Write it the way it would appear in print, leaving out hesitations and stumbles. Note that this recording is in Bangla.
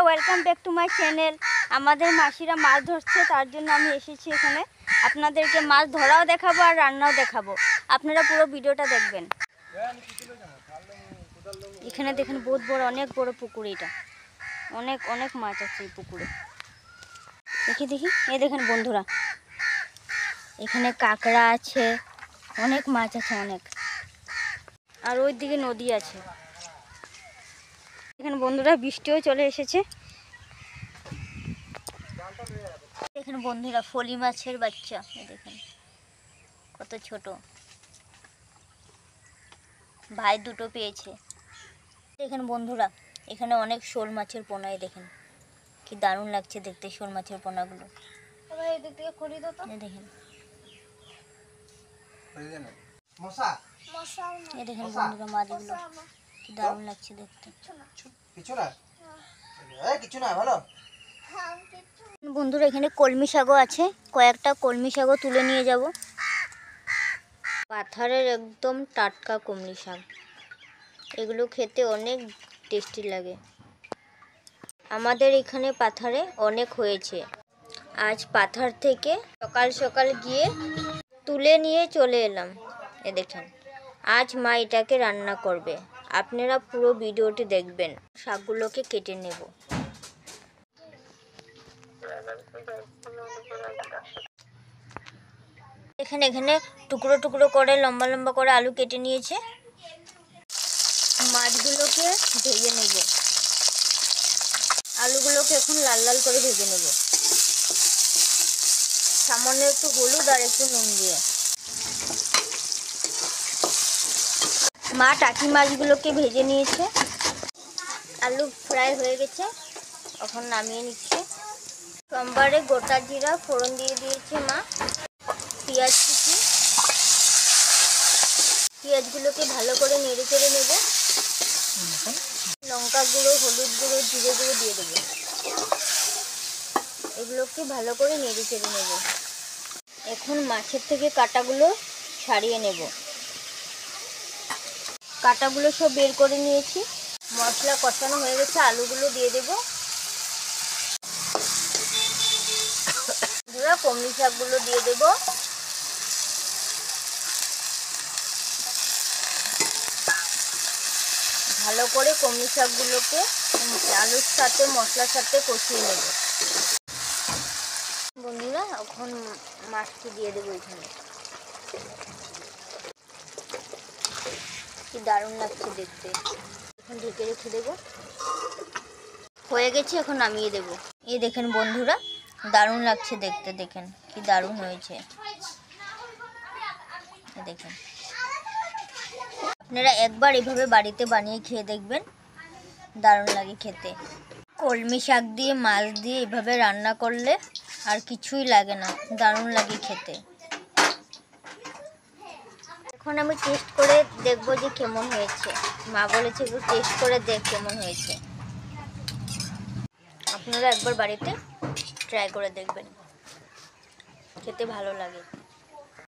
Welcome back to my channel. আমাদের মাসিরা মাছ ধরছে, তার জন্য আমি এসেছি এখানে। আপনাদেরকে মাছ ধরাও দেখাবো আর রান্নাও দেখাবো, আপনারা পুরো ভিডিওটা দেখবেন। এখানে দেখেন বহুত বড়, অনেক বড় পুকুর। এটা অনেক অনেক মাছ আছে এই পুকুরে। দেখি দেখি, এই দেখেন বন্ধুরা, এখানে কাঁকড়া আছে, অনেক মাছ আছে অনেক। আর ওই দিকে নদী আছে। এখানে বন্ধুরা বৃষ্টিও চলে এসেছে। দেখেন বন্ধুরা ফলি মাছের বাচ্চা, দেখেন কত ছোট, ভাই দুটো পেয়েছে। দেখেন বন্ধুরা এখানে অনেক শোল মাছের পোনায়, দেখেন কি দারুণ লাগছে দেখতে শোল মাছের পোনাগুলো। দেখেন এই দেখেন বন্ধুরা মাছগুলো কি দারুণ লাগছে দেখতে। বন্ধুরা এখানে কলমি শাকও আছে, কয়েকটা কলমি শাকও তুলে নিয়ে যাব। পাথারের একদম টাটকা কলমি শাক, এগুলো খেতে অনেক টেস্টি লাগে। আমাদের এখানে পাথারে অনেক হয়েছে। আজ পাথার থেকে সকাল সকাল গিয়ে তুলে নিয়ে চলে এলাম। এ দেখেন আজ মা এটাকে রান্না করবে, আপনারা পুরো ভিডিওটি দেখবেন। শাকগুলোকে কেটে নেব। এখানে টুকরো টুকরো করে লম্বা লম্বা করে আলু কেটে নিয়েছে। মাছগুলোকে ভেজে নেব, আলুগুলোকে এখন লাল লাল করে ভেজে নেব, সামান্য একটু হলুদ আর একটু নুন দিয়ে। মা টাকি মাছগুলোকে ভেজে নিয়েছে, আলু ফ্রাই হয়ে গেছে, এখন নামিয়ে নিচ্ছে। সোমবারে গোটা জিরা ফোড়ন দিয়ে দিয়েছে মা। পেঁয়াজ কুচি, পেঁয়াজগুলোকে ভালো করে নেড়ে চেড়ে নেব। লঙ্কা গুঁড়ো, হলুদ গুঁড়ো, জিরে গুঁড়ো দিয়ে দেবো। এগুলোকে ভালো করে নেড়ে চেড়ে নেব। এখন মাছের থেকে কাঁটাগুলো ছাড়িয়ে নেব। কাঁটাগুলো সব বের করে নিয়েছি। মশলা কষানো হয়ে গেছে, আলুগুলো দিয়ে দেব। কলমি শাকগুলো দিয়ে দেব। ভালো করে কলমি শাকগুলোকে আলুর সাথে মশলার সাথে কষিয়ে নেব। বন্ধুরা এখন মাছটি দিয়ে দেবো এখানে। কি দারুণ লাগছে দেখতে। এখন ঢেকে রেখে দেবো। হয়ে গেছে, এখন নামিয়ে দেব। এই দেখেন বন্ধুরা দারুণ লাগছে দেখতে, দেখেন কি দারুণ হয়েছে। দেখেন আপনারা একবার এভাবে বাড়িতে বানিয়ে খেয়ে দেখবেন, দারুণ লাগে খেতে। কলমি শাক দিয়ে মাছ দিয়ে এভাবে রান্না করলে আর কিছুই লাগে না, দারুণ লাগে খেতে। এখন আমি টেস্ট করে দেখবো যে কেমন হয়েছে। মা বলেছে একটু টেস্ট করে দেখ কেমন হয়েছে। আপনারা একবার বাড়িতে ট্রাই করে দেখবেন, খেতে ভালো লাগে।